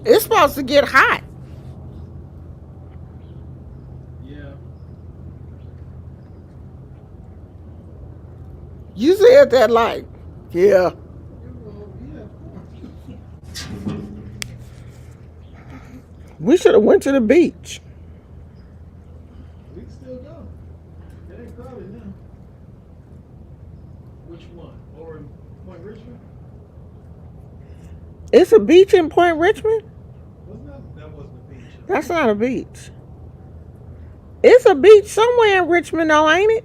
It's supposed to get hot. Yeah. You said that like, yeah. Well, yeah, of course. We should have went to the beach. We can still go. It ain't crowded now. Which one? Or in Point Richmond? It's a beach in Point Richmond. Wasn't that wasn't a beach? That's not a beach. It's a beach somewhere in Richmond, though, ain't it?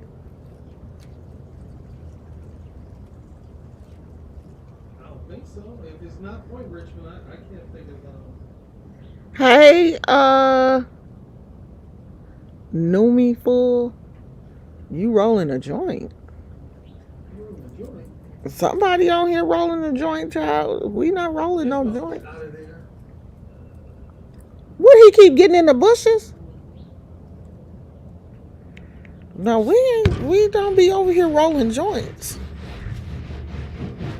I don't think so. If it's not Point Richmond, I can't think of. Hey, Noomy Fool, you rolling a joint. You were enjoying. Somebody on here rolling a joint, child. We not rolling It no must be joint. out of there. What he keep getting in the bushes? No, we ain't. We don't be over here rolling joints.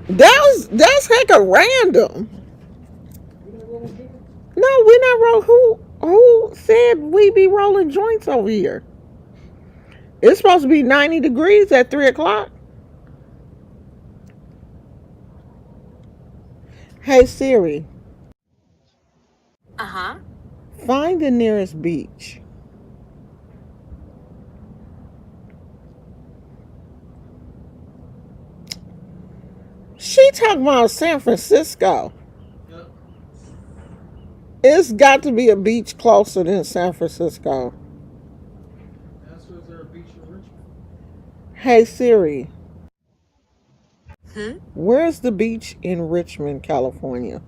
That's hecka random. You know what was doing? No, we not roll. Who said we be rolling joints over here? It's supposed to be 90 degrees at 3 o'clock. Hey Siri, Uh huh. find the nearest beach. She talking about San Francisco. Yep. It's got to be a beach closer than San Francisco. That's was there a beach in Richmond? Hey Siri, Hmm? where's the beach in Richmond, California?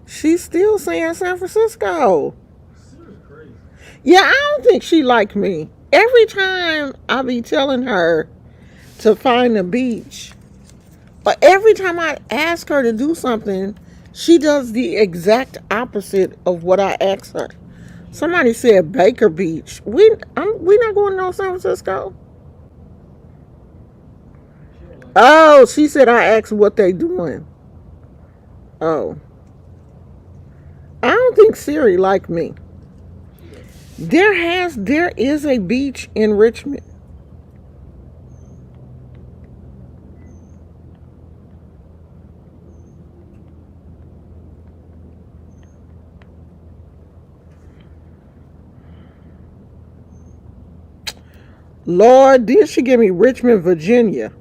She's still saying San Francisco. Serious crazy. Yeah, I don't think she like me. Every time I be telling her to find a beach, but every time I ask her to do something, she does the exact opposite of what I ask her. Somebody said Baker Beach. We not going to no San Francisco. She don't like it. Oh, she said I asked what they doing. Oh, I don't think Siri like me. She doesn't. There is a beach in Richmond. Lord, did she give me Richmond, Virginia?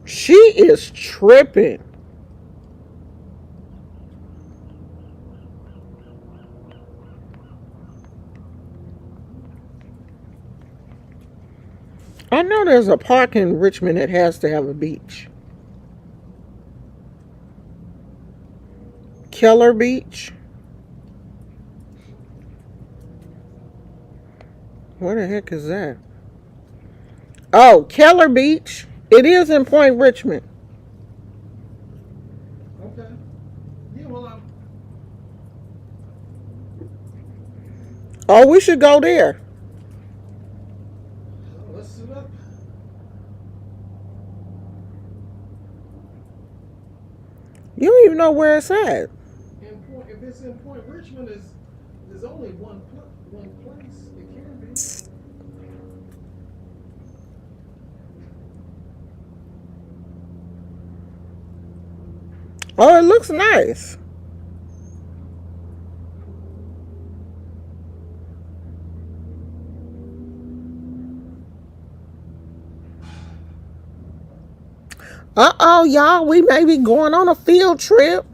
She is tripping. I know there's a park in Richmond that has to have a beach. Keller Beach. Where the heck is that? Oh, Keller Beach. It is in Point Richmond. Okay. Yeah, well, Oh, we should go there. let's suit up. You don't even know where it's at. If it's in Point Richmond, there's only one place it can be. Oh, it looks nice. Uh-oh, y'all. We may be going on a field trip.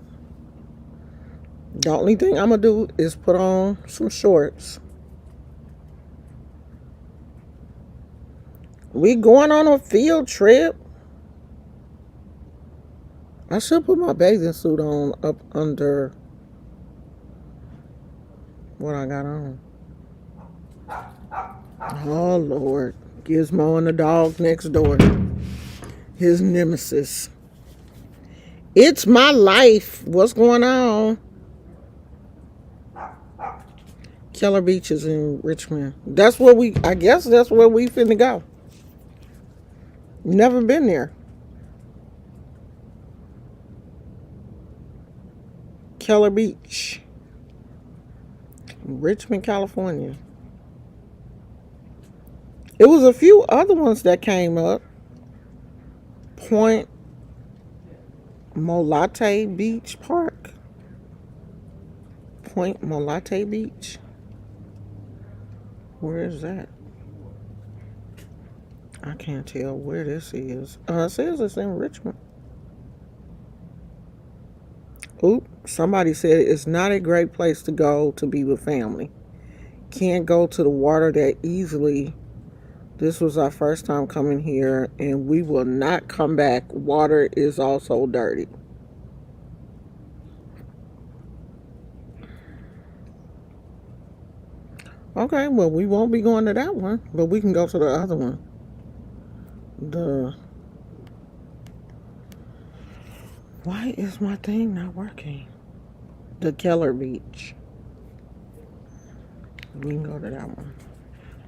The only thing I'm going to do is put on some shorts. We going on a field trip. I should put my bathing suit on up under what I got on. Oh, Lord. Gizmo and the dog next door. His nemesis. It's my life. What's going on? Keller Beach is in Richmond. I guess that's where we finna go. Never been there. Keller Beach, Richmond, California. It was a few other ones that came up. Point Molate Beach Park. Point Molate Beach. Where is that? I can't tell where this is. It says it's in Richmond. Oop, somebody said it's not a great place to go to be with family. Can't go to the water that easily. This was our first time coming here, and we will not come back. Water is also dirty. Okay, well, we won't be going to that one, but we can go to the other one. Why is my thing not working? The Keller Beach. We can go to that one.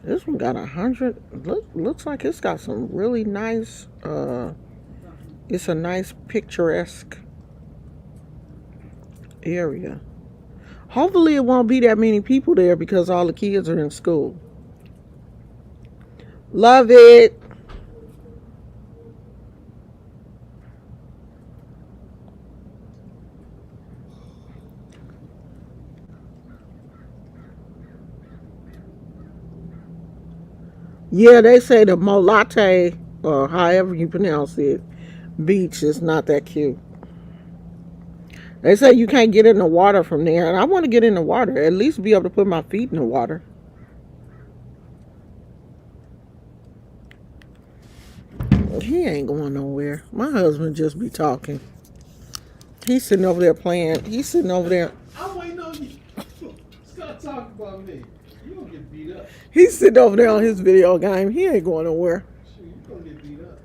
This one got 100. Looks like it's got some really nice. It's a nice picturesque area. Hopefully, it won't be that many people there because all the kids are in school. Love it. Yeah, they say the Molate, or however you pronounce it, beach is not that cute. They say you can't get in the water from there, and I want to get in the water, at least be able to put my feet in the water. He ain't going nowhere. My husband just be talking. He's sitting over there playing. He's sitting over there. I'm waiting on you. Stop talking about me. You gonna get beat up. He's sitting over there on his video game. He ain't going nowhere. Shoot, you gonna get beat up.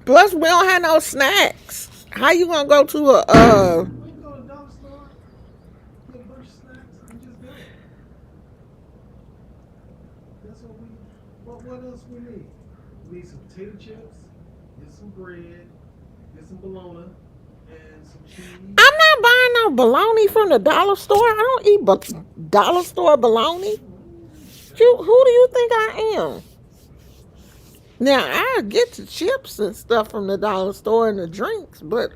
Plus, we don't have no snacks. How you gonna go to a We can go to the dollar store, get a bunch of snacks, and just go. That's what we. What else we need? We need some potato chips, get some bread, get some bologna, and some cheese. I'm not buying no bologna from the dollar store. I don't eat dollar store bologna. Who do you think I am? Now, I get the chips and stuff from the dollar store and the drinks, but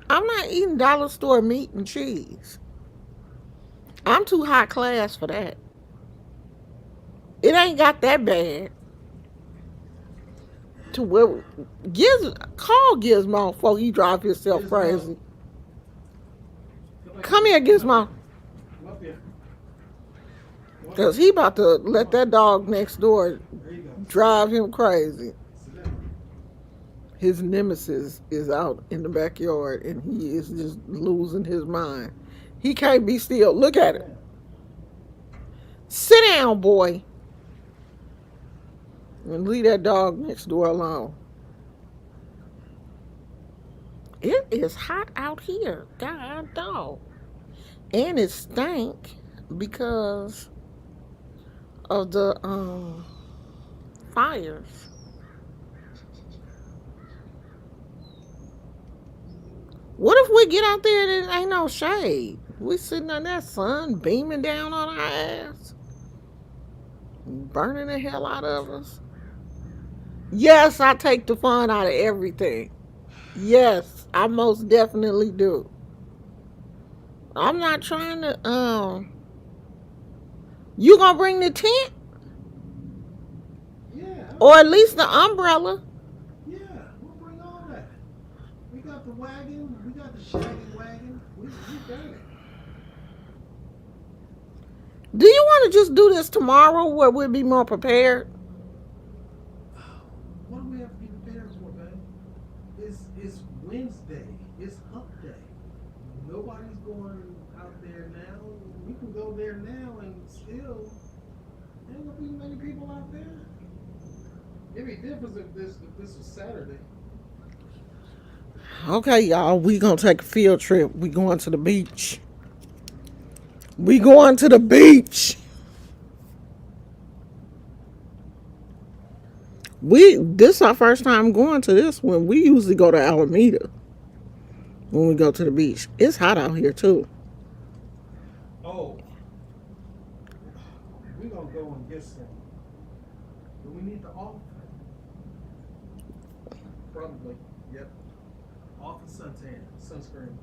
I'm not eating dollar store meat and cheese. I'm too high class for that. It ain't got that bad. To where call Gizmo before he drive himself crazy. Come here, Gizmo. Come up here. Because he about to let that dog next door There you go. drive him crazy. Sit down. His nemesis is out in the backyard and he is just losing his mind. He can't be still. Look at it. Sit down, boy. And leave that dog next door alone. It is hot out here. God dog. And it stank because of the fires. What if we get out there and there ain't no shade? We sitting on that sun beaming down on our ass, burning the hell out of us. Yes, I take the fun out of everything. Yes, I most definitely do. I'm not trying to. You gonna bring the tent Yeah. or at least the umbrella? Yeah, we'll bring all that. We got the wagon, we got the shaggy wagon. We got it. Do you want to just do this tomorrow where we'll be more prepared? What do we have to be prepared for, man? It's Wednesday. It's hump day. Nobody's going out there now. We can go there now and still there ain't gonna be many people out there. It'd be different if this was Saturday. Okay, y'all, we gonna take a field trip. We going to the beach. We going to the beach. This our first time going to this one. We usually go to Alameda when we go to the beach. It's hot out here too. Oh, we gonna go and get some. Do we need the off? Probably. Yep. Off and suntan, sunscreen.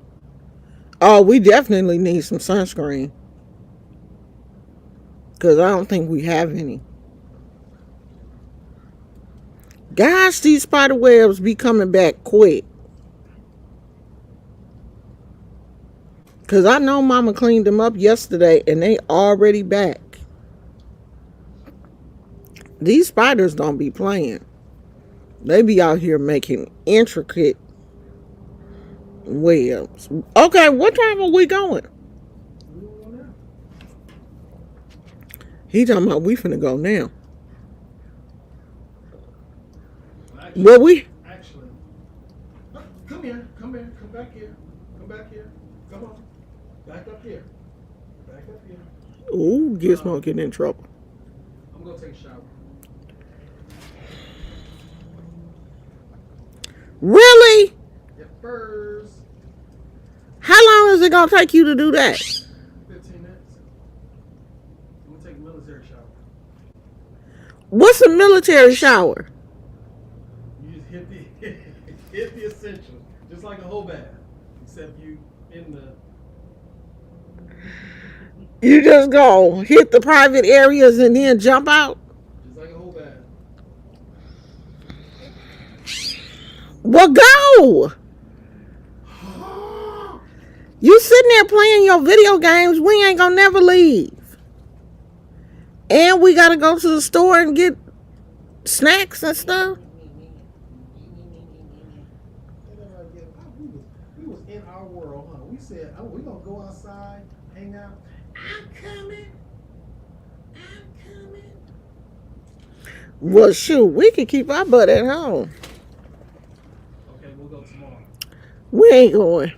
Oh, we definitely need some sunscreen because I don't think we have any. Gosh, these spider webs be coming back quick. Because I know Mama cleaned them up yesterday and they already back. These spiders don't be playing. They be out here making intricate webs. Okay, what time are we going? We don't go now. He talking about we finna go now. Actually, Well, we... actually, come here, come here, come back here, come back here, come on, back up here, back up here. Ooh, Gizmo getting in trouble. I'm gonna take a shower. Really? Yep, first How long is it gonna take you to do that? 15 minutes. I'm gonna take a military shower. What's a military shower? You just hit the hit the essentials, just like a whole bath, except you in the. You just go hit the private areas and then jump out? Just like a whole bath. Well, go! You sitting there playing your video games, we ain't gonna never leave. And we gotta go to the store and get snacks and stuff. We was in our world, huh? We said, oh, we gonna go outside, hang out. I'm coming. I'm coming. Well, shoot, we can keep our butt at home. Okay, we'll go tomorrow. We ain't going.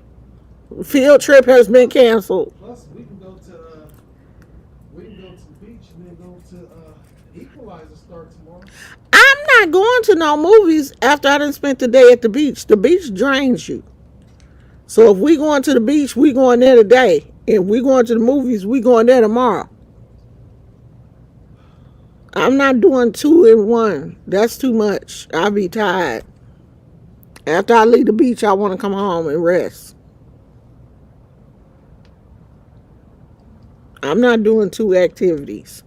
Field trip has been canceled. Plus, we can go to the beach and then go to Equalizer start tomorrow. I'm not going to no movies after I done spent the day at the beach. The beach drains you. So if we going to the beach, we going there today. If we going to the movies, we going there tomorrow. I'm not doing 2 in 1. That's too much. I'll be tired. After I leave the beach, I want to come home and rest. I'm not doing 2 activities.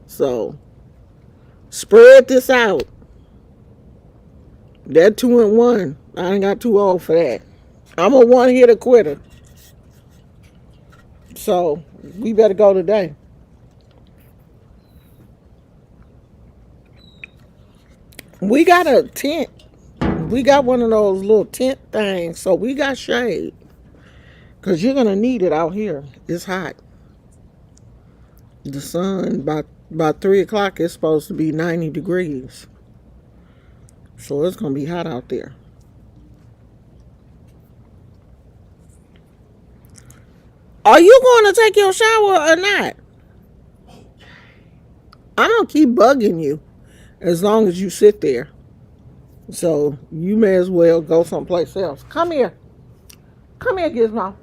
So, spread this out. That 2 in 1. I ain't got too old for that. I'm a one-hitter quitter. So, we better go today. We got a tent. We got one of those little tent things. So, we got shade. Because you're going to need it out here. It's hot. The sun, by 3 o'clock, it's supposed to be 90 degrees. So, it's going to be hot out there. Are you going to take your shower or not? I'm going to keep bugging you as long as you sit there. So you may as well go someplace else. Come here. Come here, Gizmo.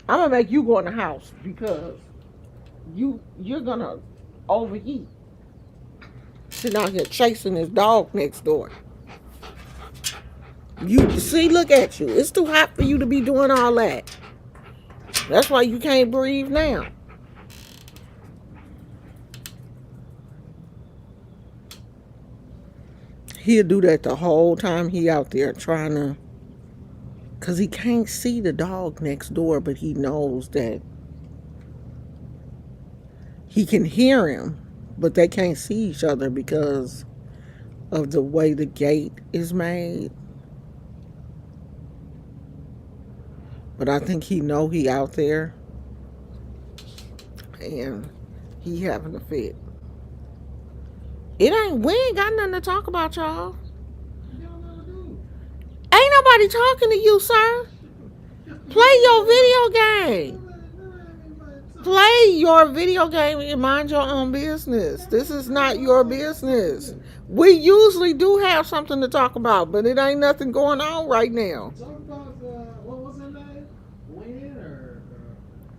I'm going to make you go in the house because you're going to overheat. Sitting out here chasing this dog next door. You see, look at you. It's too hot for you to be doing all that. That's why you can't breathe now. He'll do that the whole time he out there trying to... Because he can't see the dog next door, but he knows that he can hear him, but they can't see each other because of the way the gate is made. But I think he know he out there. And he having a fit. We ain't got nothing to talk about, y'all. Ain't nobody talking to you, sir. Play your video game. Play your video game and mind your own business. This is not your business. We usually do have something to talk about, but it ain't nothing going on right now. Talk about what was her name? Gwen or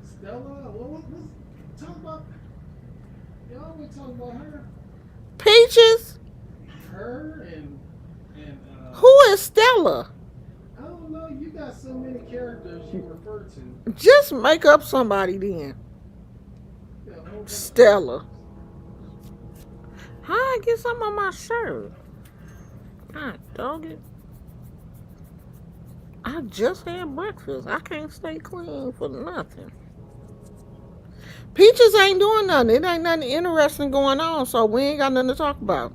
Stella? Talk about. Y'all always talk about her. Peaches? Her and Who is Stella? I don't know. You got so many characters you refer to. Just make up somebody then. You got a whole bunch of- Stella. How I get some on my shirt? God dog it. I just had breakfast. I can't stay clean for nothing. Peaches ain't doing nothing. It ain't nothing interesting going on, so we ain't got nothing to talk about.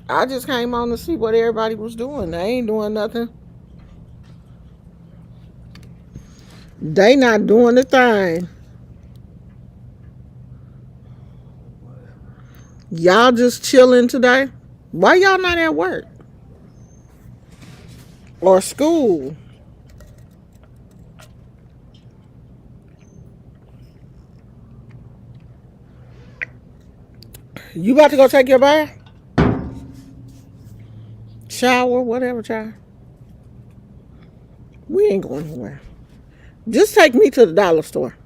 I just came on to see what everybody was doing. They ain't doing nothing. They not doing a thing. Y'all just chilling today? Why y'all not at work? Or school? You about to go take your bath? Shower, whatever, child. We ain't going nowhere. Just take me to the dollar store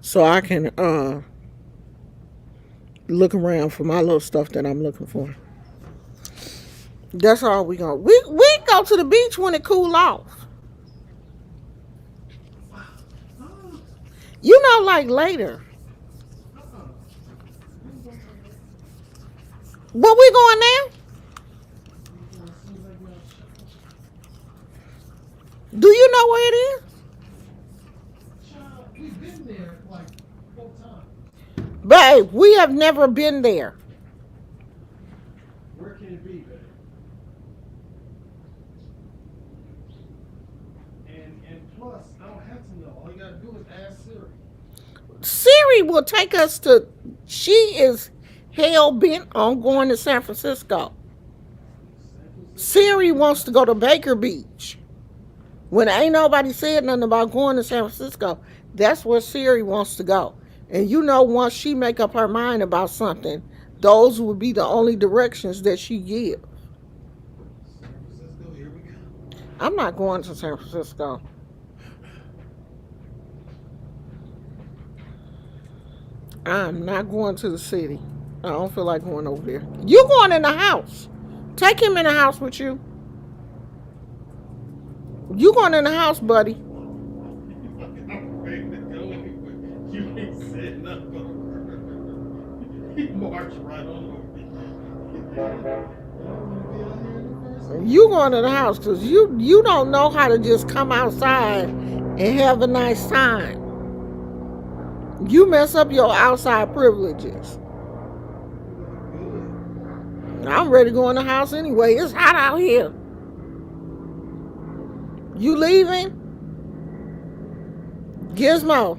so I can look around for my little stuff that I'm looking for. That's all we go. We go to the beach when it cool off. You know, like later. But we going now? Do you know where it is? We've been there like 4 times. Babe, we have never been there. Where can it be, babe? And plus, I don't have to know. All you gotta do is ask Siri. Siri will take us to. She is hell bent on going to San Francisco. Siri wants to go to Baker Beach. When ain't nobody said nothing about going to San Francisco, that's where Siri wants to go. And you know, once she make up her mind about something, those would be the only directions that she give. San Francisco, here we go. I'm not going to San Francisco. I'm not going to the city. I don't feel like going over there. You going in the house. Take him in the house with you. You going in the house, buddy. I'm ready to go anywhere. You ain't said nothing. He marched right on over. You going to the house because you don't know how to just come outside and have a nice time. You mess up your outside privileges. I'm ready to go in the house anyway. It's hot out here. You leaving? Gizmo.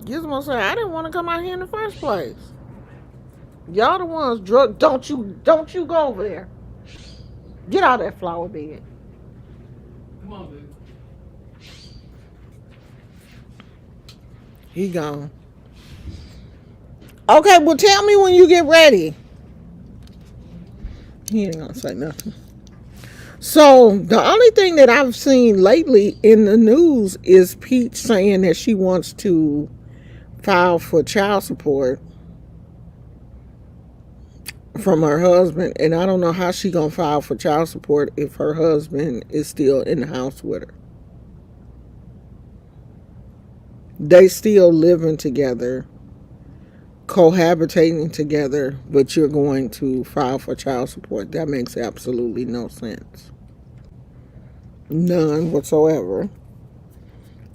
Gizmo said, I didn't want to come out here in the first place. Y'all the ones drug. Don't you go over there. Get out of that flower bed. Come on, baby. He gone. Okay, well tell me when you get ready. He ain't gonna say nothing. So the only thing that I've seen lately in the news is Peach saying that she wants to file for child support from her husband, and I don't know how she gonna file for child support if her husband is still in the house with her. They still living together, cohabitating together, but you're going to file for child support. That makes absolutely no sense. None whatsoever.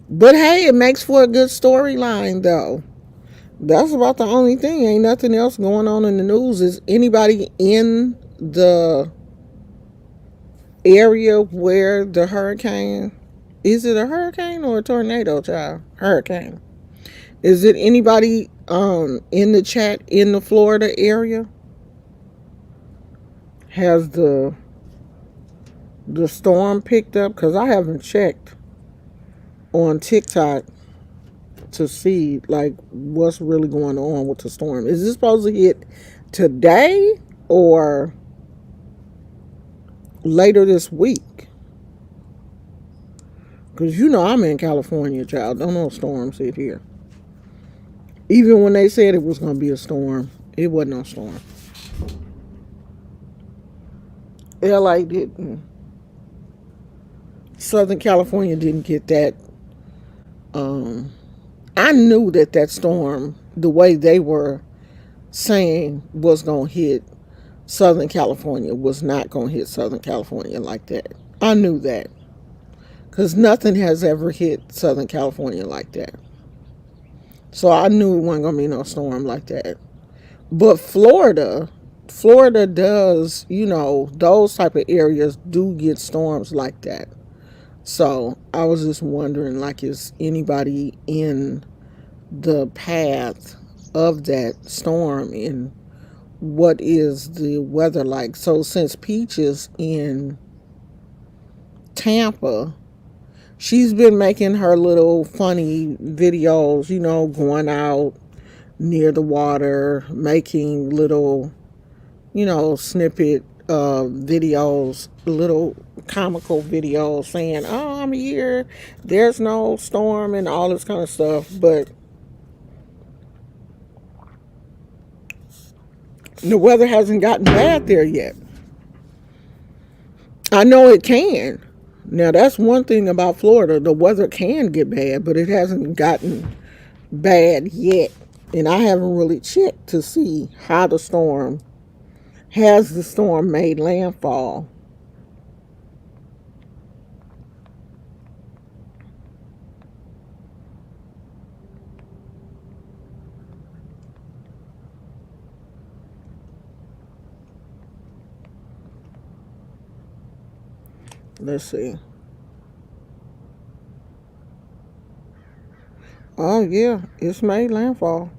But hey, it makes for a good storyline though. That's about the only thing. Ain't nothing else going on in the news. Is anybody in the area where the hurricane, is it a hurricane or a tornado, child? Hurricane. Is it anybody in the chat in the Florida area? Has the the storm picked up? Because I haven't checked on TikTok to see like what's really going on with the storm. Is this supposed to hit today or later this week? Because you know I'm in California, child. Don't no storms hit here. Even when they said it was going to be a storm, it wasn't no storm. LA didn't. Southern California didn't get that. Um, I knew that that storm, the way they were saying was going to hit Southern California, was not going to hit Southern California like that. I knew that because nothing has ever hit Southern California like that. So I knew it wasn't going to be no storm like that. But Florida does, those type of areas do get storms like that. So I was just wondering, like, is anybody in the path of that storm and what is the weather like? So since Peach is in Tampa, she's been making her little funny videos, going out near the water, making little, snippet videos, little comical videos saying, "Oh, I'm here. There's no storm," and all this kind of stuff. But the weather hasn't gotten bad there yet. I know it can. Now, that's one thing about Florida. The weather can get bad, but it hasn't gotten bad yet. And I haven't really checked to see how the storm made landfall. Let's see. Oh, yeah, it's made landfall.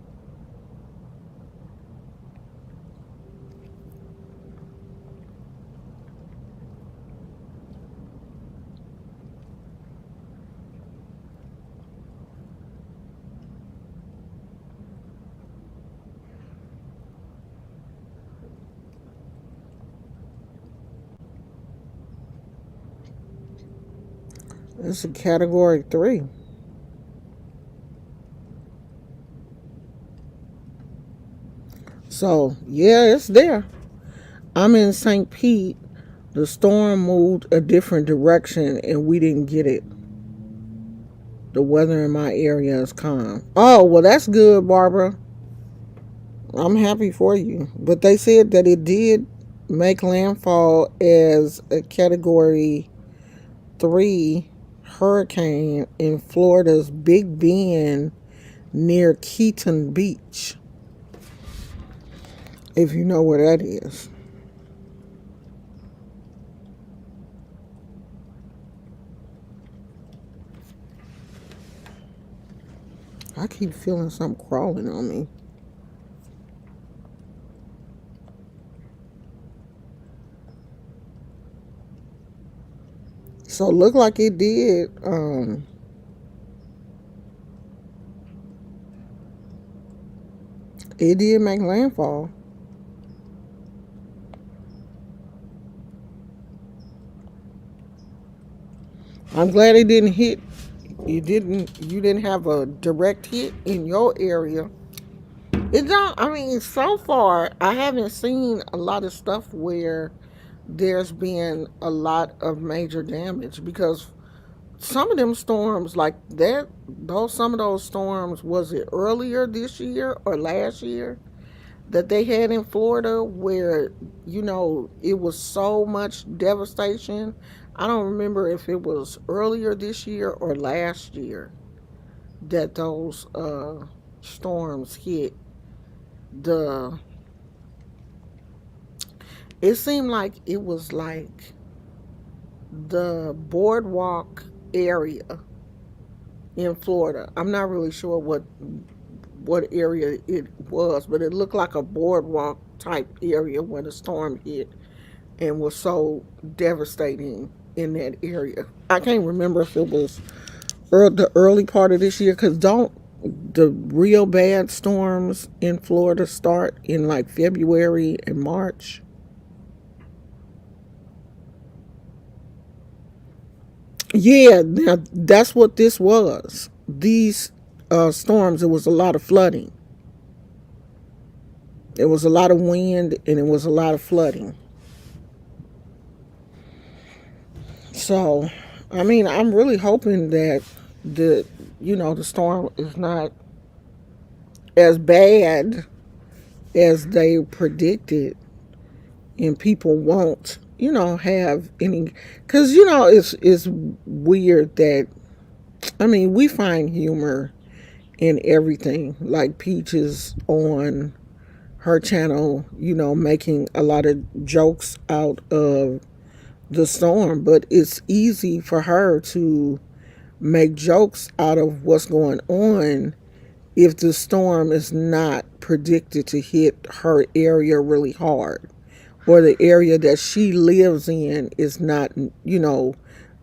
It's a category 3. So, yeah, it's there. I'm in St. Pete. The storm moved a different direction and we didn't get it. The weather in my area is calm. Oh, well, that's good, Barbara. I'm happy for you. But they said that it did make landfall as a category 3 hurricane in Florida's Big Bend near Keaton Beach. If you know where that is. I keep feeling something crawling on me. So it looked like it did. It did make landfall. I'm glad it didn't hit. You didn't have a direct hit in your area. It don't. I mean, so far I haven't seen a lot of stuff where there's been a lot of major damage because some of them storms like that, some of those storms, was it earlier this year or last year that they had in Florida where, it was so much devastation. I don't remember if it was earlier this year or last year that those storms hit the. It seemed like it was like the boardwalk area in Florida. I'm not really sure what area it was, but it looked like a boardwalk type area where the storm hit and was so devastating in that area. I can't remember if it was the early part of this year, because don't the real bad storms in Florida start in like February and March? Yeah, now that's what this was. These storms, it was a lot of flooding. It was a lot of wind and it was a lot of flooding. So, I mean, I'm really hoping that the the storm is not as bad as they predicted, and people won't have any, because it's weird that, I mean, we find humor in everything, like Peaches on her channel, making a lot of jokes out of the storm, but it's easy for her to make jokes out of what's going on if the storm is not predicted to hit her area really hard, or the area that she lives in is not,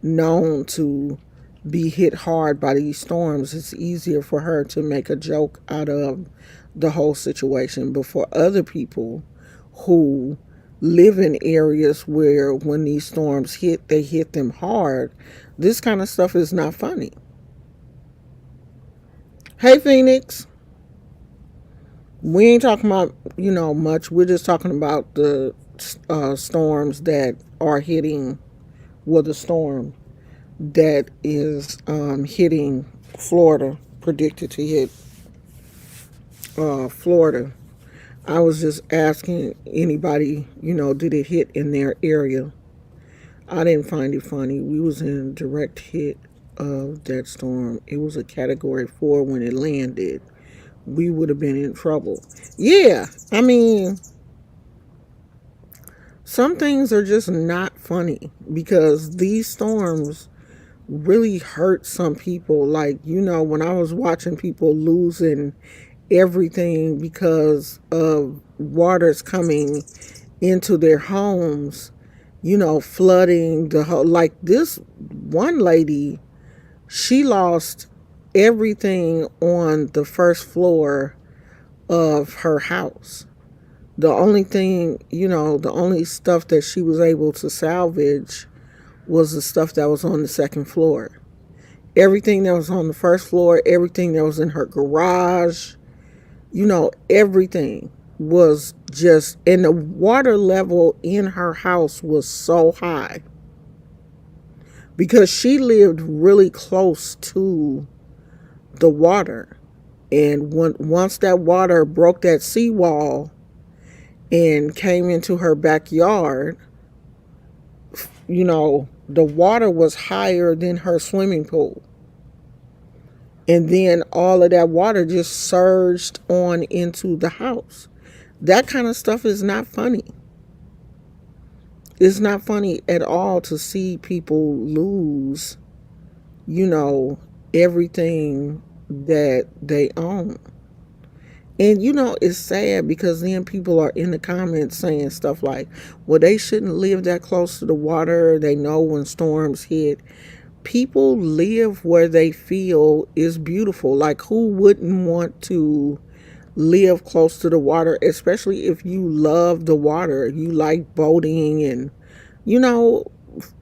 known to be hit hard by these storms. It's easier for her to make a joke out of the whole situation. But for other people who live in areas where when these storms hit, they hit them hard, this kind of stuff is not funny. Hey, Phoenix. We ain't talking about, much. We're just talking about the storms that are hitting, well, the storm that is hitting Florida, predicted to hit Florida. I was just asking anybody, did it hit in their area? I didn't find it funny. We was in direct hit of that storm. It was a category 4 when it landed. We would have been in trouble. Yeah, I mean, some things are just not funny because these storms really hurt some people. Like, when I was watching people losing everything because of waters coming into their homes, flooding the whole, like this one lady, she lost everything on the first floor of her house. The only thing, the only stuff that she was able to salvage was the stuff that was on the second floor. Everything that was on the first floor, everything that was in her garage, everything was just, and the water level in her house was so high because she lived really close to the water. And once that water broke that seawall and came into her backyard, the water was higher than her swimming pool. And then all of that water just surged on into the house. That kind of stuff is not funny. It's not funny at all to see people lose, everything that they own. And it's sad because then people are in the comments saying stuff like, well, they shouldn't live that close to the water. They know when storms hit. People live where they feel is beautiful. Like, who wouldn't want to live close to the water, especially if you love the water, you like boating, and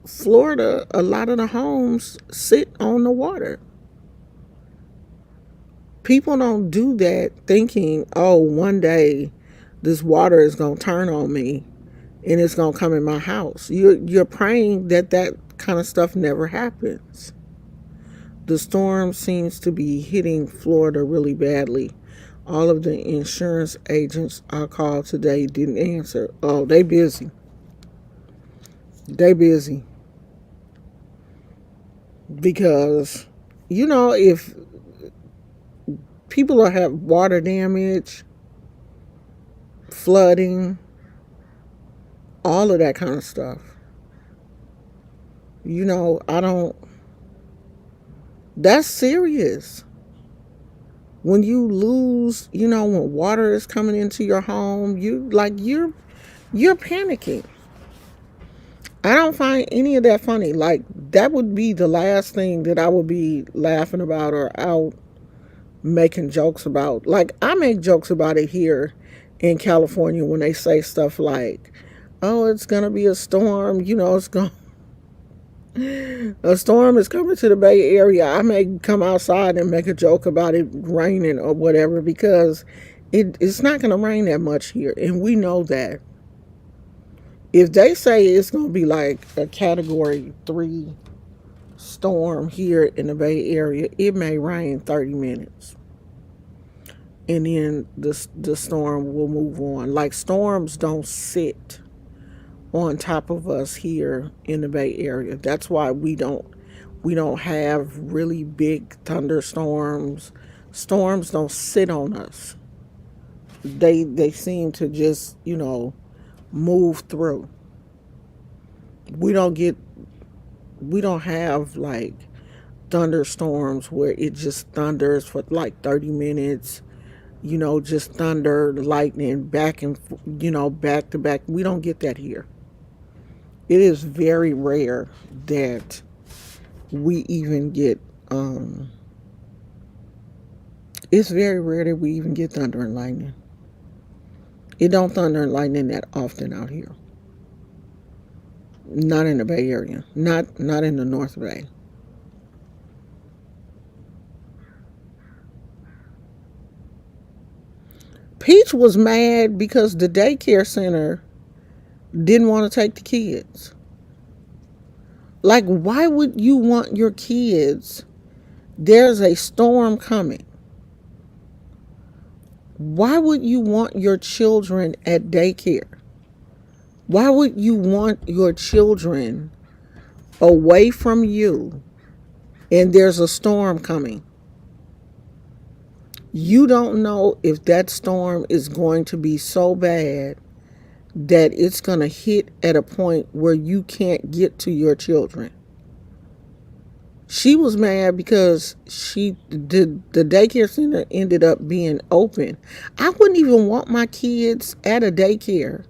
Florida, a lot of the homes sit on the water. People don't do that thinking, oh, one day this water is going to turn on me and it's going to come in my house. You're praying that that kind of stuff never happens. The storm seems to be hitting Florida really badly. All of the insurance agents I called today didn't answer. Oh, they busy. They busy. Because, if people have water damage, flooding, all of that kind of stuff, I don't, that's serious. When you lose, when water is coming into your home, you're panicking. I don't find any of that funny. Like, that would be the last thing that I would be laughing about or out making jokes about. Like, I make jokes about it here in California when they say stuff like, oh, it's going to be a storm. It's going a storm is coming to the Bay Area. I may come outside and make a joke about it raining or whatever because it's not going to rain that much here. And we know that. If they say it's going to be like a category 3 storm here in the Bay Area, it may rain 30 minutes. And then the storm will move on. Like, storms don't sit on top of us here in the Bay Area. That's why we don't have really big thunderstorms. Storms don't sit on us. They seem to just, move through. We don't get we don't have like thunderstorms where it just thunders for like 30 minutes, just thunder, lightning back and back to back. We don't get that here. It is very rare that we even get it's very rare that we even get thunder and lightning. It don't thunder and lightning that often out here. Not in the Bay Area. Not in the North Bay. Peach was mad because the daycare center didn't want to take the kids. Like, why would you want your kids? There's a storm coming. Why would you want your children at daycare? Why would you want your children away from you and there's a storm coming? You don't know if that storm is going to be so bad that it's going to hit at a point where you can't get to your children. She was mad because the daycare center ended up being open. I wouldn't even want my kids at a daycare.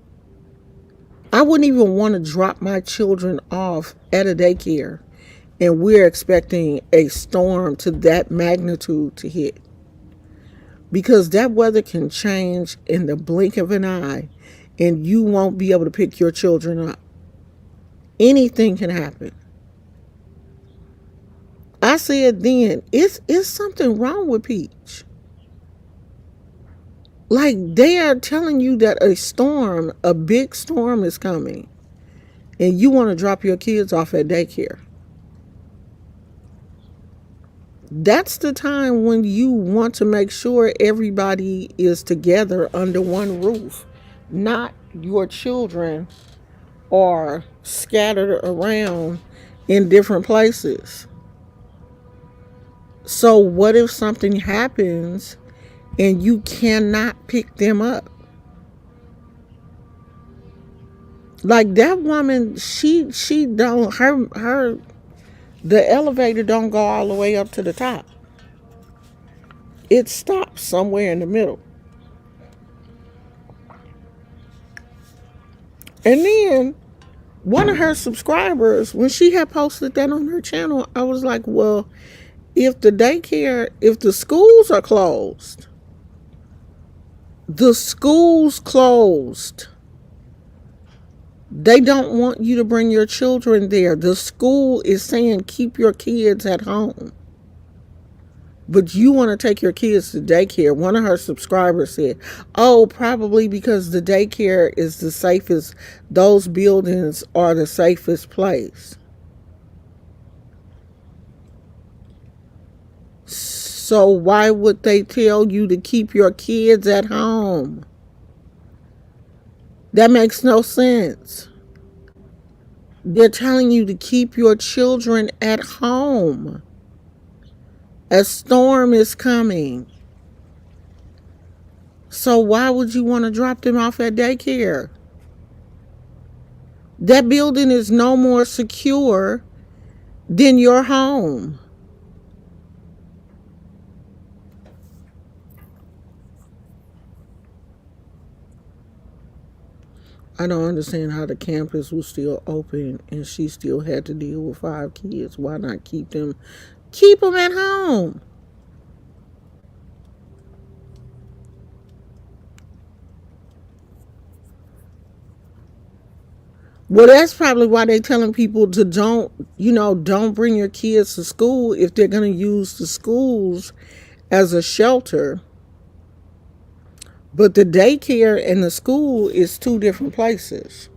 I wouldn't even want to drop my children off at a daycare, and we're expecting a storm to that magnitude to hit. Because that weather can change in the blink of an eye, and you won't be able to pick your children up. Anything can happen. I said then, it's something wrong with Peach. Like, they are telling you that a big storm is coming, and you want to drop your kids off at daycare. That's the time when you want to make sure everybody is together under one roof, not your children are scattered around in different places. So what if something happens and you cannot pick them up? Like, that woman, she don't her the elevator don't go all the way up to the top. It stops somewhere in the middle. And then one of her subscribers, when she had posted that on her channel, I was like, well, if the schools are closed, the schools closed. They don't want you to bring your children there. The school is saying keep your kids at home. But you want to take your kids to daycare. One of her subscribers said, oh, probably because the daycare is the safest. Those buildings are the safest place. So why would they tell you to keep your kids at home? That makes no sense. They're telling you to keep your children at home. A storm is coming. So why would you want to drop them off at daycare? That building is no more secure than your home. I don't understand how the campus was still open and she still had to deal with 5 kids. Why not keep them at home? Well, that's probably why they're telling people to don't bring your kids to school if they're going to use the schools as a shelter. But the daycare and the school is two different places.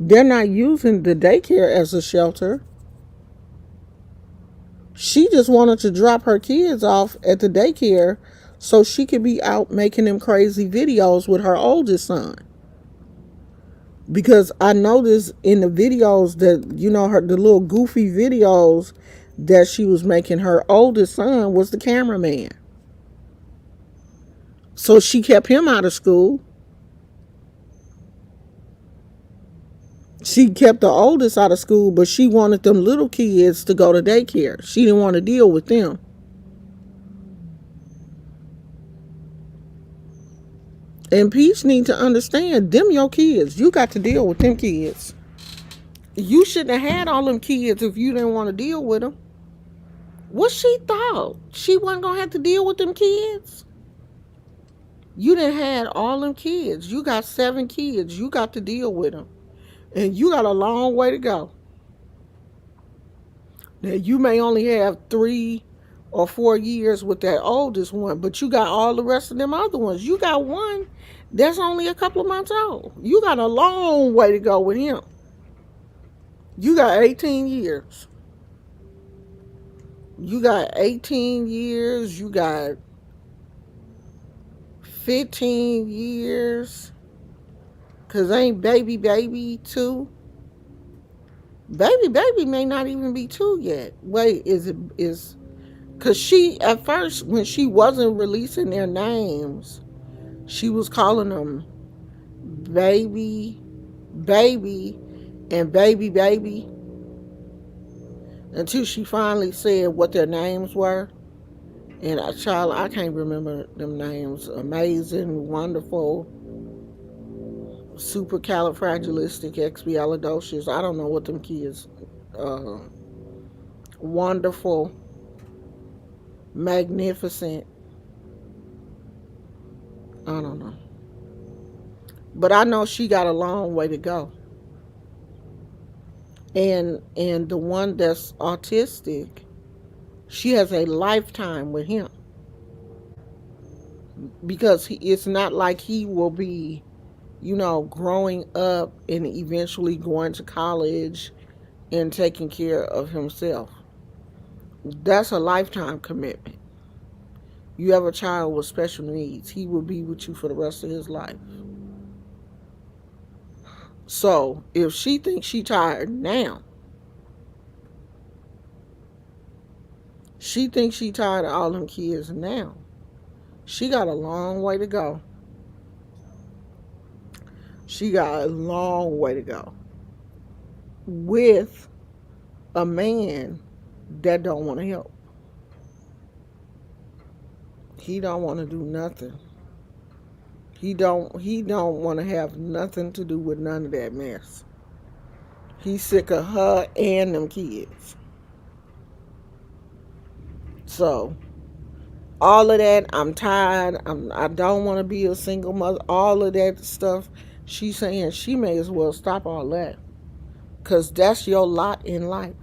They're not using the daycare as a shelter. She just wanted to drop her kids off at the daycare so she could be out making them crazy videos with her oldest son. Because I noticed in the videos that, the little goofy videos that she was making, her oldest son was the cameraman. So she kept him out of school. She kept the oldest out of school, but she wanted them little kids to go to daycare. She didn't want to deal with them. And Peach need to understand, them your kids. You got to deal with them kids. You shouldn't have had all them kids if you didn't want to deal with them. What she thought? She wasn't going to have to deal with them kids? You done had all them kids. You got 7 kids. You got to deal with them. And you got a long way to go. Now, you may only have 3 or 4 years with that oldest one, but you got all the rest of them other ones. You got one that's only a couple of months old. You got a long way to go with him. You got 18 years. You got 18 years. You got 15 years. Because ain't baby 2? Baby may not even be 2 yet. Wait, is because she, at first, when she wasn't releasing their names, she was calling them baby, baby, and baby, until she finally said what their names were. And child, I can't remember them names. Amazing, wonderful, supercalifragilisticexpialidocious. I don't know what them kids. Uh, Wonderful, magnificent. I don't know. But I know she got a long way to go. And the one that's autistic, she has a lifetime with him, because it's not like he will be, growing up and eventually going to college and taking care of himself. That's a lifetime commitment. You have a child with special needs, he will be with you for the rest of his life. So if she thinks she tired now, she thinks she tired of all them kids now, she got a long way to go. She got a long way to go with a man that don't want to help. He don't want to do nothing. He don't want to have nothing to do with none of that mess. He's sick of her and them kids. So all of that, I'm tired. I don't want to be a single mother. All of that stuff, she's saying she may as well stop all that, because that's your lot in life.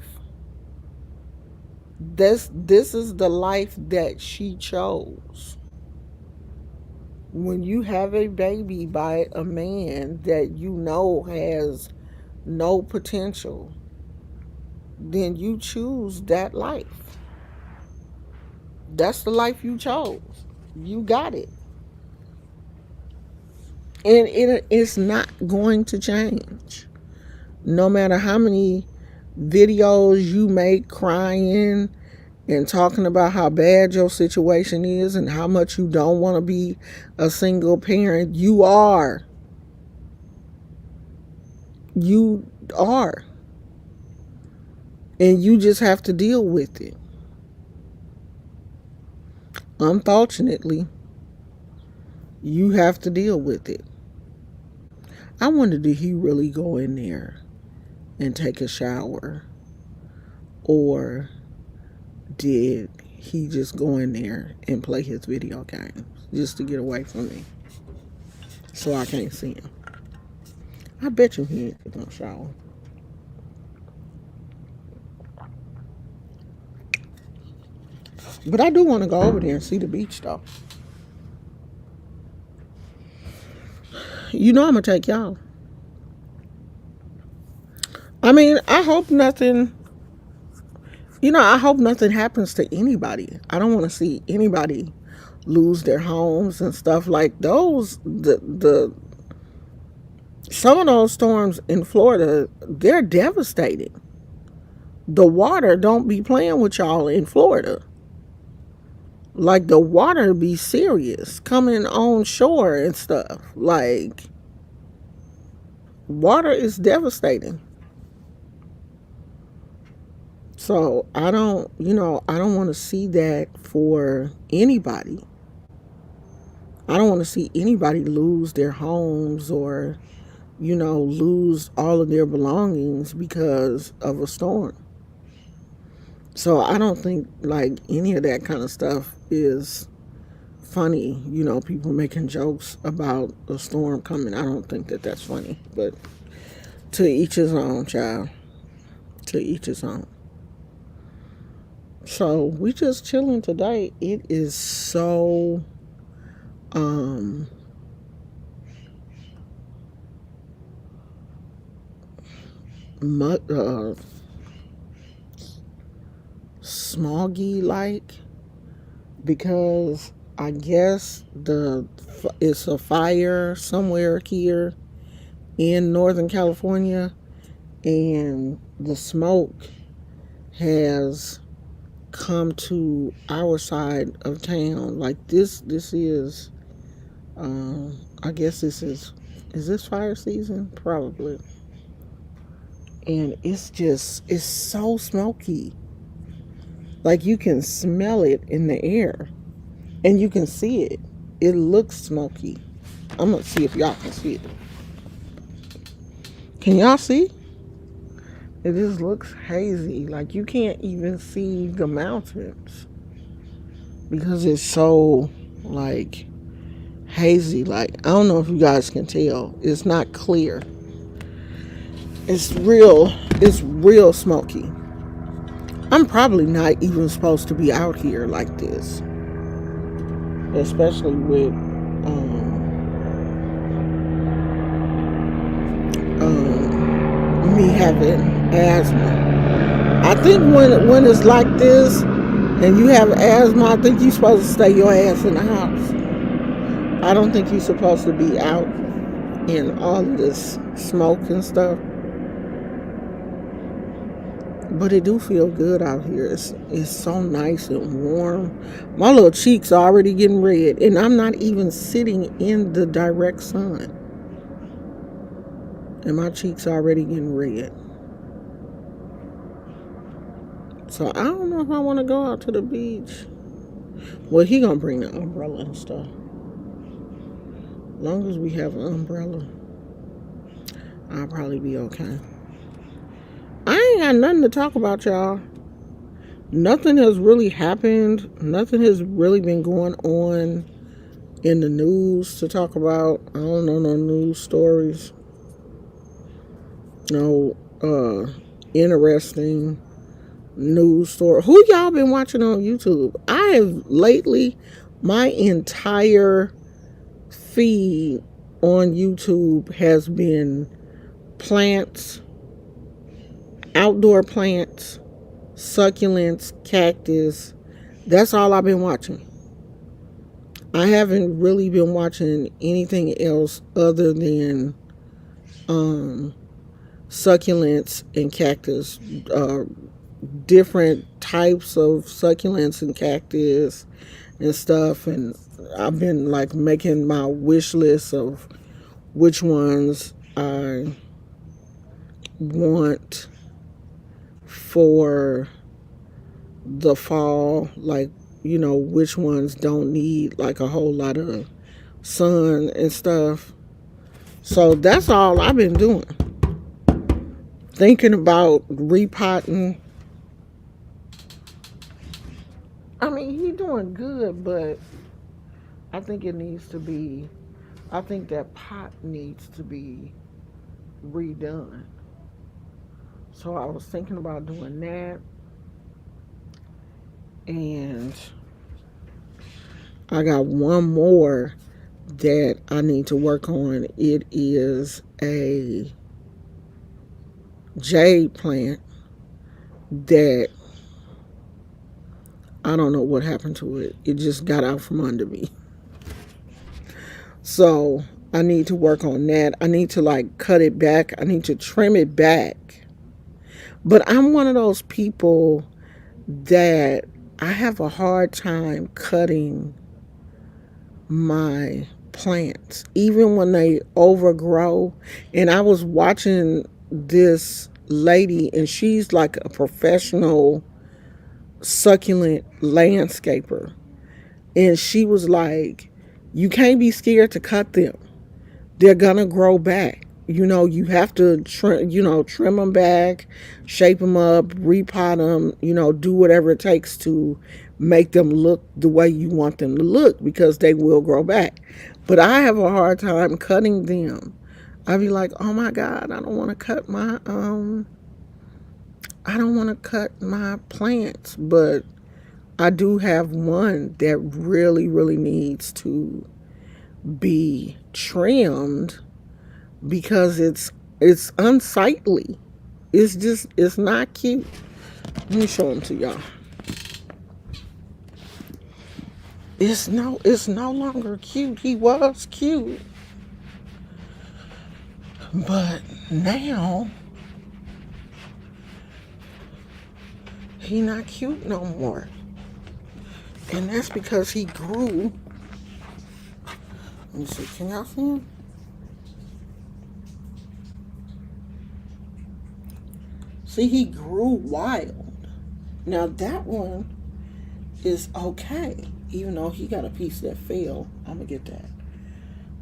This is the life that she chose. When you have a baby by a man that you know has no potential, then you choose that life. That's the life you chose. You got it. And it's not going to change. No matter how many videos you make crying and talking about how bad your situation is and how much you don't want to be a single parent, you are. You are. And you just have to deal with it. Unfortunately, you have to deal with it. I wonder, did he really go in there and take a shower, or did he just go in there and play his video games just to get away from me so I can't see him? I bet you he ain't gonna shower. But I do want to go over there and see the beach though. You know I'm gonna take y'all. I mean, I hope nothing. I hope nothing happens to anybody. I don't want to see anybody lose their homes and stuff like those. The some of those storms in Florida, they're devastating. The water don't be playing with y'all in Florida. Like the water be serious coming on shore and stuff. Like water is devastating. So I don't want to see that for anybody. I don't want to see anybody lose their homes or, lose all of their belongings because of a storm. So I don't think like any of that kind of stuff is funny. People making jokes about a storm coming. I don't think that that's funny. But to each his own, child. To each his own. So we just chilling today. It is so smoggy like, because I guess it's a fire somewhere here in Northern California, and the smoke has come to our side of town. Like this is I guess is this fire season? Probably. And it's so smoky. Like you can smell it in the air and you can see it. It looks smoky. I'm gonna see if y'all can see it. Can y'all see? It just looks hazy. Like you can't even see the mountains because it's so like hazy. Like I don't know if you guys can tell. It's not clear. It's real smoky. I'm probably not even supposed to be out here like this, especially with me having asthma. I think when it's like this and you have asthma, I think you're supposed to stay your ass in the house. I don't think you're supposed to be out in all of this smoke and stuff. But it do feel good out here. It's so nice and warm. My little cheeks are already getting red, and I'm not even sitting in the direct sun. And my cheeks are already getting red. So I don't know if I want to go out to the beach. Well, he gonna bring the umbrella and stuff. As long as we have an umbrella, I'll probably be okay. I ain't got nothing to talk about, y'all. Nothing has really happened. Nothing has really been going on in the news to talk about. I don't know no news stories. No interesting news story. Who y'all been watching on YouTube? I have lately, my entire feed on YouTube has been plants, outdoor plants, succulents, cactus. That's all I've been watching. I haven't really been watching anything else other than succulents and cactus. Different types of succulents and cactus and stuff. And I've been like making my wish list of which ones I want for the fall, like which ones don't need like a whole lot of sun and stuff. So that's all I've been doing. Thinking about repotting. I mean, he doing good, but I think it needs to be. I think that pot needs to be redone. So I was thinking about doing that, and I got one more that I need to work on. It is a jade plant that I don't know what happened to it. It just got out from under me. So I need to work on that. I need to like cut it back. I need to trim it back. But I'm one of those people that I have a hard time cutting my plants, even when they overgrow. And I was watching this lady, and she's like a professional succulent landscaper. And she was like, you can't be scared to cut them. They're gonna grow back. You have to trim them back, shape them up, repot them, do whatever it takes to make them look the way you want them to look, because they will grow back. But I have a hard time cutting them. I'd be like, oh my God, I don't want to cut my plants, but I do have one that really, really needs to be trimmed because it's unsightly. It's not cute. Let me show them to y'all. It's no longer cute. He was cute, but now he not cute no more. And that's because he grew. Let me see, can y'all see him? See, he grew wild. Now that one is okay, even though he got a piece that fell. I'm gonna get that.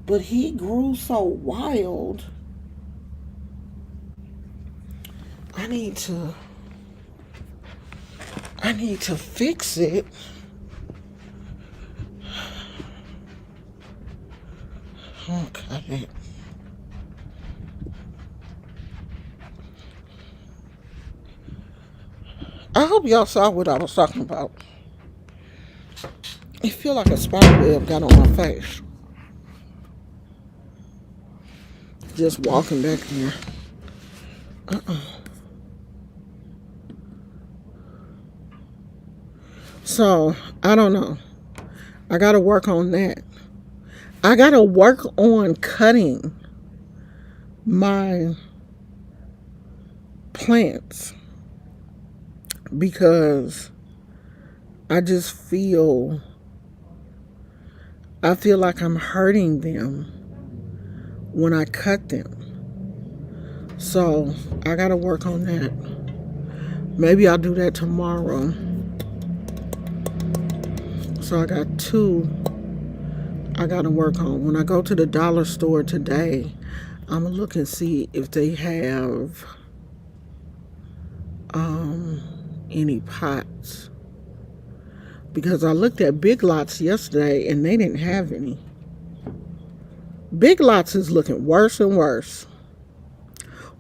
But he grew so wild. I need to fix it. Okay. I hope y'all saw what I was talking about. It feel like a spider web got on my face. Just walking back there. So, I don't know. I gotta work on that. I gotta work on cutting my plants because I feel like I'm hurting them when I cut them. So I gotta work on that. Maybe I'll do that tomorrow. So I got two I gotta work on. When I go to the dollar store today, I'm gonna look and see if they have any pots. Because I looked at Big Lots yesterday and they didn't have any. Big Lots is looking worse and worse.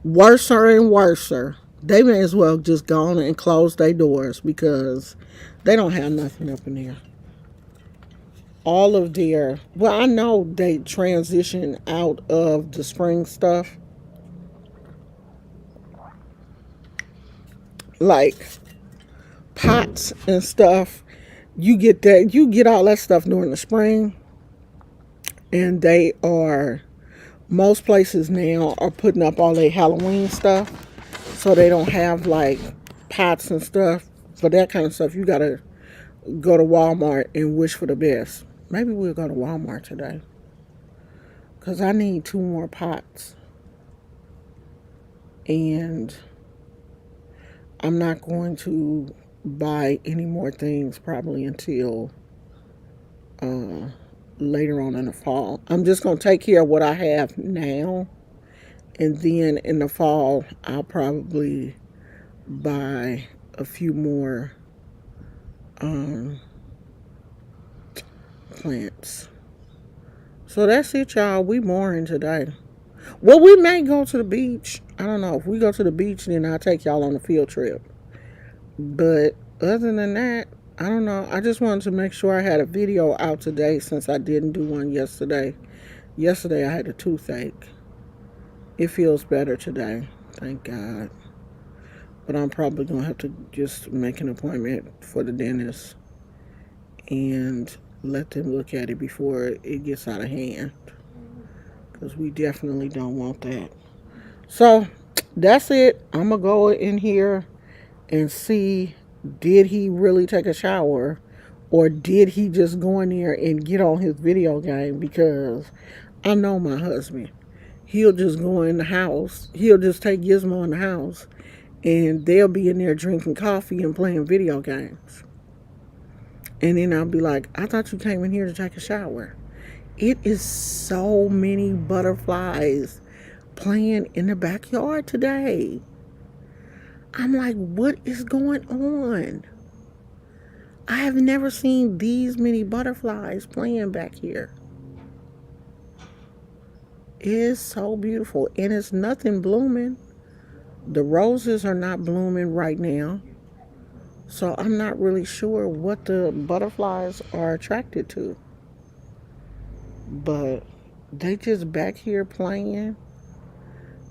Worser and worser. They may as well just go on and close their doors because they don't have nothing up in there. All of well, I know they transition out of the spring stuff. Like pots and stuff. You get all that stuff during the spring. And most places now are putting up all their Halloween stuff. So they don't have like pots and stuff. For that kind of stuff, you gotta go to Walmart and wish for the best. Maybe we'll go to Walmart today. Because I need two more pots. And I'm not going to buy any more things probably until later on in the fall. I'm just going to take care of what I have now. And then in the fall, I'll probably buy a few more um, plants. So that's it, y'all. We mooring today. Well, we may go to the beach. I don't know. If we go to the beach, then I'll take y'all on a field trip. But other than that, I don't know. I just wanted to make sure I had a video out today since I didn't do one yesterday. Yesterday I had a toothache. It feels better today. Thank God. But I'm probably going to have to just make an appointment for the dentist and let them look at it before it gets out of hand. Because we definitely don't want that. So that's it. I'm going to go in here and see, did he really take a shower or did he just go in there and get on his video game? Because I know my husband. He'll just go in the house. He'll just take Gizmo in the house and they'll be in there drinking coffee and playing video games. And then I'll be like, I thought you came in here to take a shower. It is so many butterflies playing in the backyard today. I'm like, what is going on? I have never seen these many butterflies playing back here. It is so beautiful. And it's nothing blooming. The roses are not blooming right now. So I'm not really sure what the butterflies are attracted to. But they just back here playing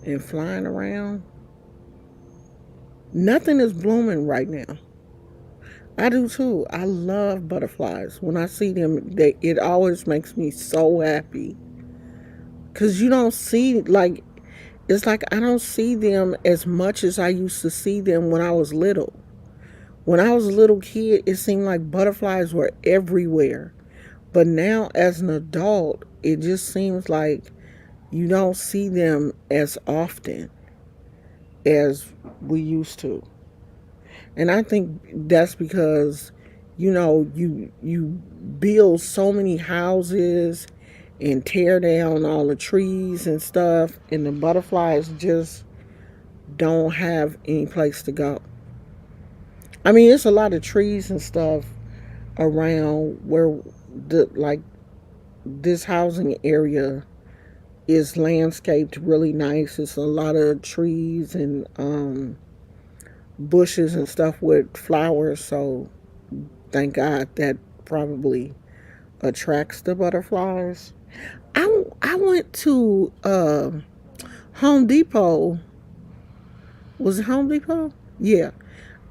and flying around. Nothing is blooming right now. I do too. I love butterflies. When I see them, it always makes me so happy. Because you don't see, like, it's like I don't see them as much as I used to see them when I was little. When I was a little kid, it seemed like butterflies were everywhere. But now, as an adult, it just seems like you don't see them as often as we used to. And I think that's because, you build so many houses and tear down all the trees and stuff, and the butterflies just don't have any place to go. I mean, it's a lot of trees and stuff around where this housing area is landscaped really nice. It's a lot of trees and bushes and stuff with flowers. So thank God that probably attracts the butterflies. I went to Home Depot. Was it Home Depot? Yeah.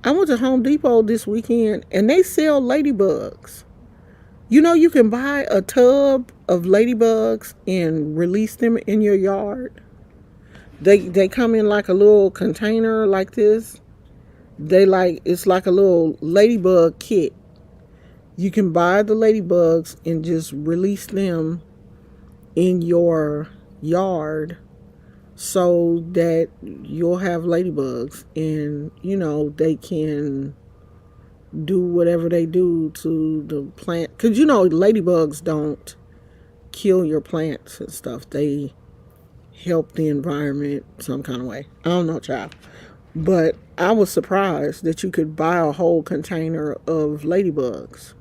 I went to Home Depot this weekend and they sell ladybugs. You can buy a tub of ladybugs and release them in your yard. They come in like a little container like this. It's like a little ladybug kit. You can buy the ladybugs and just release them in your yard so that you'll have ladybugs and they can do whatever they do to the plant, because ladybugs don't kill your plants and stuff. They help the environment some kind of way. I don't know, child, but I was surprised that you could buy a whole container of ladybugs.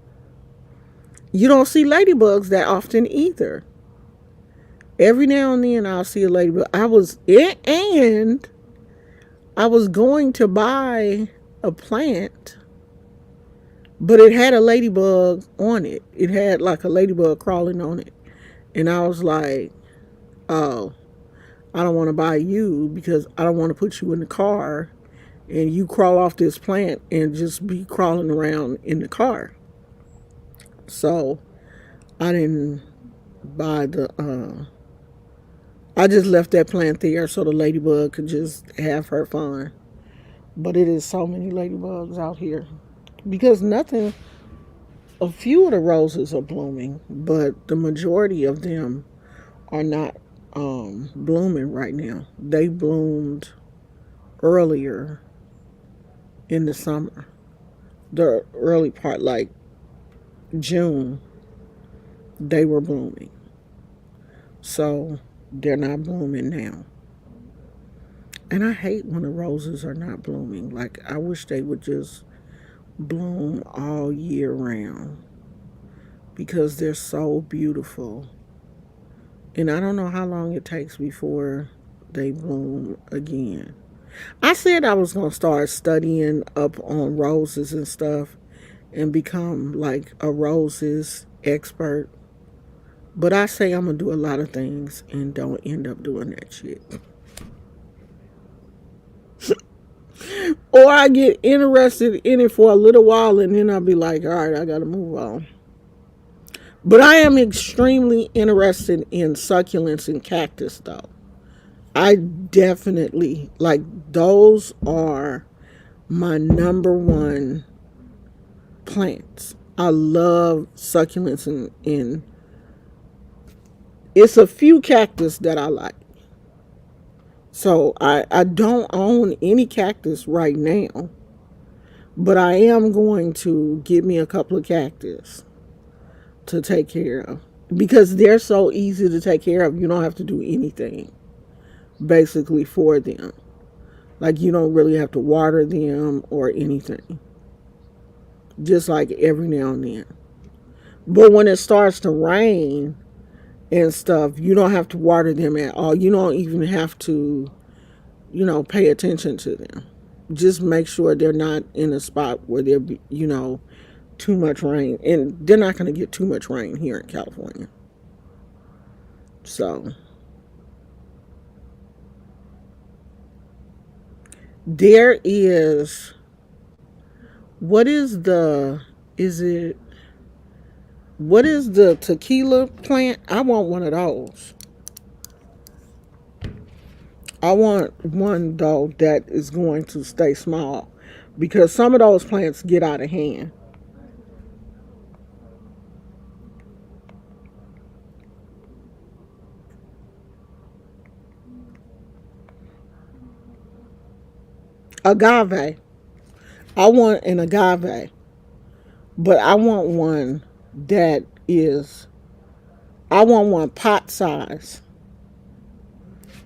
You don't see ladybugs that often either. Every now and then I'll see a ladybug. And I was going to buy a plant, but it had a ladybug on it. It had like a ladybug crawling on it. And I was like, oh, I don't want to buy you because I don't want to put you in the car and you crawl off this plant and just be crawling around in the car. So I didn't buy I just left that plant there so the ladybug could just have her fun. But it is so many ladybugs out here because a few of the roses are blooming, but the majority of them are not blooming right now. They bloomed earlier in the summer, the early part, like June. they were blooming. So they're not blooming now. And I hate when the roses are not blooming. Like, I wish they would just bloom all year round because they're so beautiful. And I don't know how long it takes before they bloom again. I said I was going to start studying up on roses and stuff and become like a roses expert. But I say I'm going to do a lot of things and don't end up doing that shit. Or I get interested in it for a little while and then I'll be like, all right, I got to move on. But I am extremely interested in succulents and cactus, though. I definitely, like, those are my number one plants. I love succulents and it's a few cactus that I like. So I don't own any cactus right now, but I am going to get me a couple of cactus to take care of because they're so easy to take care of. You don't have to do anything basically for them. Like, you don't really have to water them or anything. Just like every now and then. But when it starts to rain and stuff, you don't have to water them at all. You don't even have to, pay attention to them. Just make sure they're not in a spot where there be, too much rain. And they're not going to get too much rain here in California. So there is, what is the, is it, what is the tequila plant? I want one of those. I want one though that is going to stay small because some of those plants get out of hand. Agave. I want an agave, but I want one that is, I want one pot size.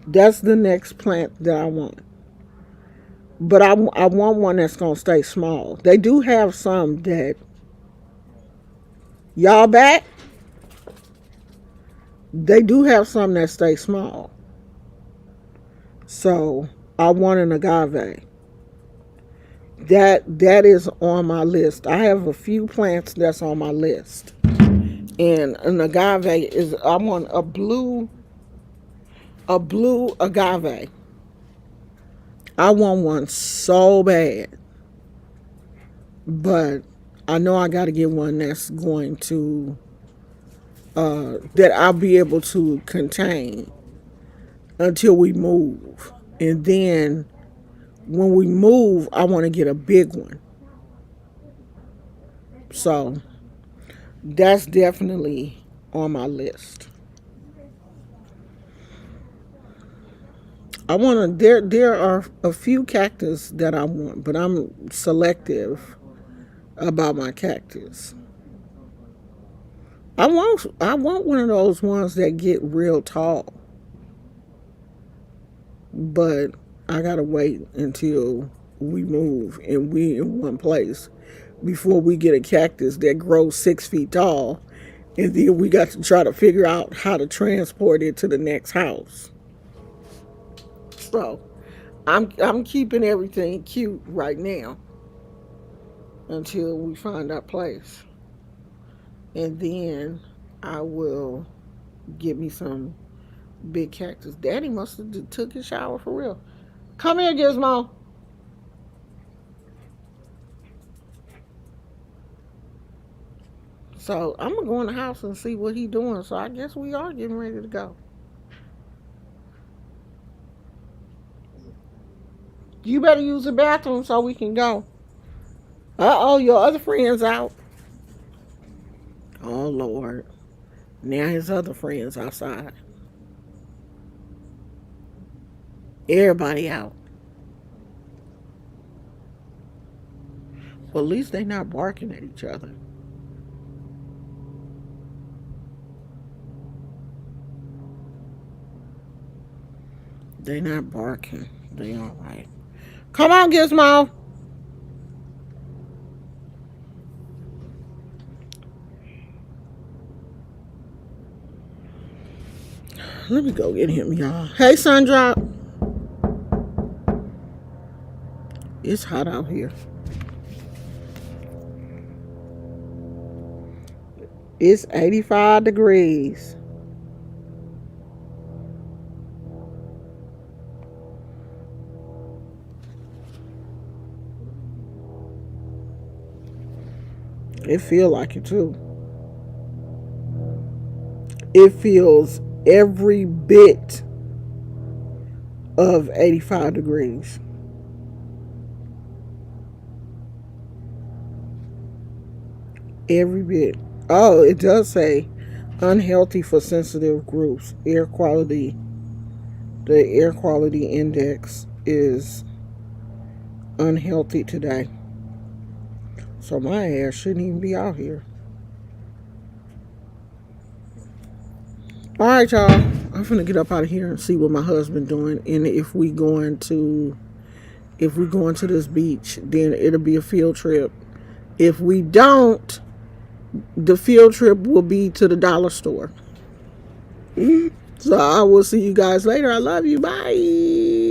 That's the next plant that I want. But I want one that's going to stay small. They do have some that, y'all back? They do have some that stay small. So I want an agave. That is on my list. I have a few plants that's on my list. And an agave is, I want a blue agave. I want one so bad. But I know I got to get one that's going to, that I'll be able to contain until we move. And then when we move, I want to get a big one. So that's definitely on my list. I want to, there are a few cactus that I want, but I'm selective about my cactus. I want one of those ones that get real tall. But I gotta wait until we move and we in one place before we get a cactus that grows 6 feet tall, and then we got to try to figure out how to transport it to the next house. So I'm keeping everything cute right now until we find our place, and then I will get me some big cactus. Daddy must have took his shower for real. Come here, Gizmo. So I'm gonna go in the house and see what he doing. So I guess we are getting ready to go. You better use the bathroom so we can go. Uh oh, your other friend's out. Oh Lord. Now his other friends outside. Everybody out. Well, at least they not barking at each other. They not barking. They all right. Come on, Gizmo. Let me go get him, y'all. Hey, Sundrop. It's hot out here. It's 85 degrees. It feel like it too. It feels every bit of 85 degrees. Every bit. Oh, it does say unhealthy for sensitive groups. Air quality. The air quality index is unhealthy today. So my ass shouldn't even be out here. All right, y'all. I'm finna get up out of here and see what my husband doing, and if we going to this beach, then it'll be a field trip. If we don't, the field trip will be to the dollar store. So I will see you guys later. I love you. Bye.